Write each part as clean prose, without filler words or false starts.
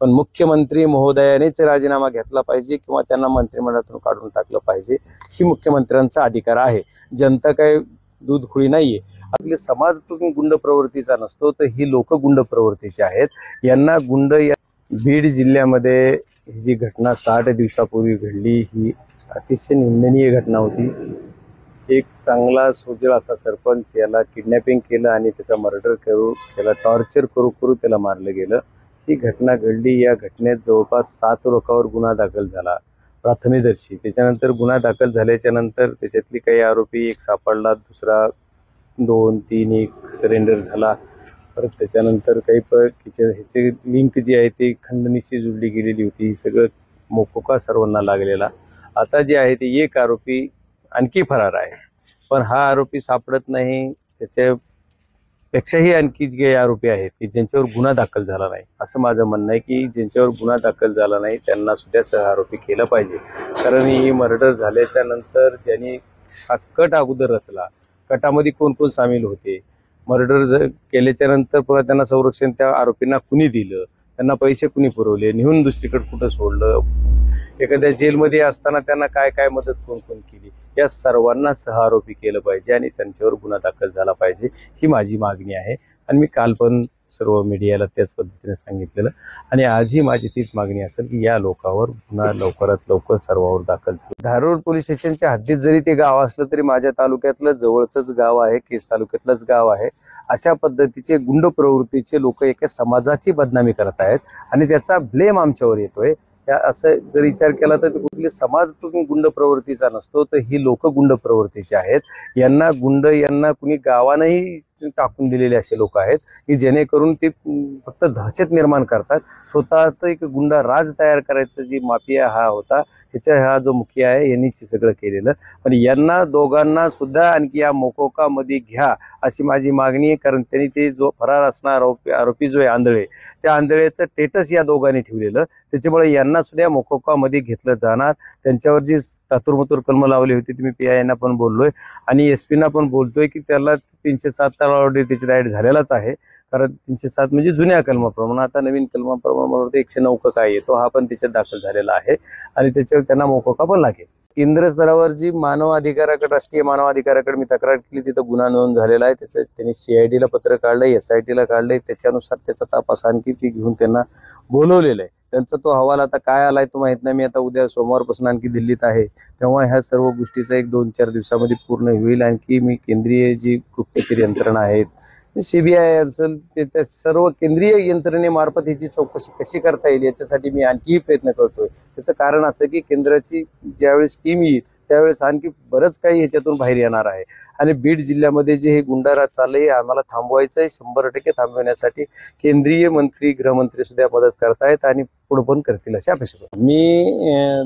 पण मुख्यमंत्री महोदयानेच राजीनामा घेतला पाहिजे किंवा त्यांना मंत्रिमंडळातून काढून टाकलं पाहिजे, ही मुख्यमंत्र्यांचा अधिकार आहे। जनता काय दूध खुळी नाहीये। आपले समाज गुंड प्रवृत्तीचा नसतो, तर ही लोक गुंड प्रवृत्तीचे आहेत। यांना गुंड बीड जिल्ह्यामध्ये ही जी घटना 60 दिवसापूर्वी घडली, ही अतिशय निंदनीय घटना होती। एक चांगला सोजळ असा सरपंच याला किडनॅपिंग केलं आणि त्याचा मर्डर करू, त्याला टॉर्चर करू त्याला मारलं गेलं। ही घटना घडली। या घटनेत जवळपास 7 लोकांवर गुन्हा दाखल झाला प्राथमिकदर्शी। त्याच्यानंतर गुन्हा दाखल झाल्याच्या नंतर त्याच्यातली काही आरोपी एक सापडला, दुसरा 2, 3 एक सरेंडर झाला। परत त्याच्यानंतर काही ह्याची लिंक जी आहे ती खंडणीशी जुळली गेलेली होती। सगळं मोकोका सर्वांना लागलेला। आता जे आहे ते एक आरोपी आणखी फरार आहे, पण हा आरोपी सापडत नाही। त्याच्यापेक्षाही आणखी जे आरोपी आहेत की ज्यांच्यावर गुन्हा दाखल झाला नाही, असं माझं म्हणणं आहे की ज्यांच्यावर गुन्हा दाखल झाला नाही त्यांना सुद्धा सह आरोपी केलं पाहिजे। कारण ही मर्डर झाल्याच्या नंतर ज्यांनी हा कट अगोदर रचला, कटामध्ये कोण कोण सामील होते, मर्डर केल्याच्या नंतर पुन्हा त्यांना संरक्षण त्या आरोपींना कुणी दिलं, त्यांना पैसे कुणी पुरवले, नेऊन दुसरीकडे कुठं सोडलं, एखाद्या जेलमध्ये असताना त्यांना काय काय मदत कोण कोण केली, या सर्वांना सह आरोपी केलं पाहिजे आणि त्यांच्यावर गुन्हा दाखल झाला पाहिजे, ही माझी मागणी आहे। आणि मी काल पण सर्व मीडियाला त्याच पद्धतीने सांगितलेलं आणि आजही माझी तीच मागणी असेल की या लोकांवर गुन्हा लवकरात लवकर सर्वांवर दाखल झाला। धारूर पोलीस स्टेशनच्या हद्दीत जरी ते गाव असलं तरी माझ्या तालुक्यातलं जवळचंच गाव आहे, केस तालुक्यातलंच गाव आहे। अशा पद्धतीचे गुंड प्रवृत्तीचे लोक एका समाजाची बदनामी करत आहेत आणि त्याचा ब्लेम आमच्यावर येतोय। असं जर विचार केला तर कुठले समाज गुंड प्रवृत्तीचा नसतो, तर ही लोक गुंड प्रवृत्तीचे आहेत। यांना कुणी गावानंही टाकून दिलेले असे लोक आहेत की जेणेकरून ते फक्त दहशत निर्माण करतात। स्वतःच एक गुंडा राज तयार करायचं जी माफिया हा होता, ह्याचा हा जो मुखिया आहे यांनीच सगळं केलेलं। पण यांना दोघांना सुद्धा आणखी या मोकोकामध्ये घ्या अशी माझी मागणी आहे। कारण त्यांनी ते जो फरार असणार आरोपी जो आहे आंधळे, त्या आंधळेचं स्टेटस या दोघांनी ठेवलेलं, त्याच्यामुळे यांना सुद्धा मोकोकामध्ये घेतलं जाणार। त्यांच्यावर जी तातुरमतुर कलम लावली होती ती मी PI पण बोललोय आणि SP ना पण बोलतोय की त्याला 307 ऑलरेडी त्याची राईट झालेलाच आहे। कारण 307 म्हणजे जुन्या कलमाप्रमाणे, आता नवीन कलमाप्रमाणे 109 काय येतो हा पण त्याच्यात दाखल झालेला आहे आणि त्याच्यावर त्यांना मोकोका पण लागेल। केंद्र स्तरावर जी मानव अधिकाराकडे, राष्ट्रीय मानव अधिकाराकडे मी तक्रार केली, तिथं गुन्हा नोंद झालेला आहे। त्याचं त्यांनी CID ला पत्र काढलंय, SIT ला काढलंय, त्याच्यानुसार त्याचा तपास आणखी ती घेऊन त्यांना बोलवलेलं आहे। त्यांचा तो अहवाल आता काय आलाय तो माहित नाही। मी आता उद्या सोमवारपासून आणखी दिल्लीत आहे, तेव्हा ह्या सर्व गोष्टीचा 1-2-4 दिवसामध्ये पूर्ण होईल। आणखी मी केंद्रीय जी गुप्तचर यंत्रणा आहेत, CBI असेल, त्या सर्व केंद्रीय यंत्रणेमार्फत ह्याची चौकशी कशी करता येईल याच्यासाठी मी आणखीही प्रयत्न करतोय। त्याचं कारण असं की केंद्राची ज्यावेळेस टीम येईल त्यावेळेस आणखी बरंच काही ह्याच्यातून बाहेर येणार आहे आणि बीड जिल्ह्यामध्ये जे हे गुंडाराज चाललंय आम्हाला थांबवायचं आहे। 100% थांबवण्यासाठी केंद्रीय मंत्री, गृहमंत्री सुद्धा मदत करतायत आणि पुढे पण करतील अशी अपेक्षा करतो। मी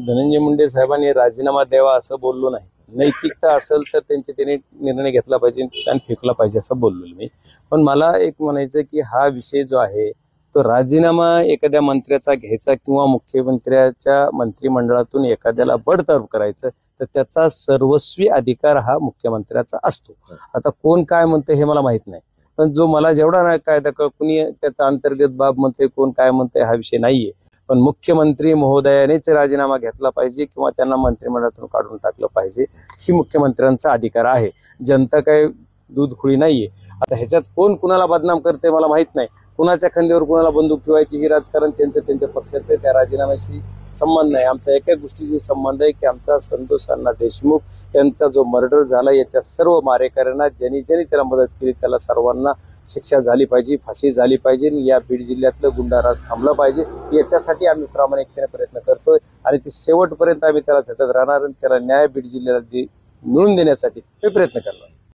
धनंजय मुंडे साहेबांनी राजीनामा द्यावा असं बोललो नाही। नैतिकता असेल तर त्यांनी निर्णय घेतला पाहिजे आणि फेकला पाहिजे असं बोललो मी। पण मला एक म्हणायचं की हा विषय जो आहे तो राजीनामा एखाद्या मंत्र्याचा घ्यायचा किंवा मुख्यमंत्र्याच्या मंत्रिमंडळातून एखाद्याला बडतर्फ करायचं, तर त्याचा सर्वस्वी अधिकार हा मुख्यमंत्र्याचा असतो। आता कोण काय म्हणतं हे मला माहित नाही, पण जो मला जेवढा नाही कायदा कुणी त्याचा अंतर्गत बाब म्हणते, कोण काय म्हणते हा विषय नाहीये। पण मुख्यमंत्री महोदयानेच राजीनामा घेतला पाहिजे किंवा त्यांना मंत्रिमंडळातून काढून टाकलं पाहिजे, ही मुख्यमंत्र्यांचा अधिकार आहे। जनता काय दूध खुळी नाहीये। आता ह्याच्यात कोण कुणाला बदनाम करते मला माहित नाही, कुणाच्या खांद्यावर कुणाला बंदूक ठेवायची ही राजकारण त्यांच्या पक्षाचं, त्या राजीनाम्याशी संबंध नाही। आमचा एका गोष्टीशी संबंध आहे की आमचा संतोष अण्णा देशमुख यांचा जो मर्डर झाला याच्या सर्व मारेकऱ्यांना ज्यांनी त्याला मदत केली त्याला सर्वांना शिक्षा झाली पाहिजे, फाशी झाली पाहिजे। या बीड जिल्ह्यातलं गुंडाराज थांबलं पाहिजे, याच्यासाठी आम्ही प्रामाणिकपणे प्रयत्न करतोय आणि ते शेवटपर्यंत आम्ही त्याला झटत राहणार आणि त्याला न्याय बीड जिल्ह्याला मिळवून देण्यासाठी प्रयत्न करणार।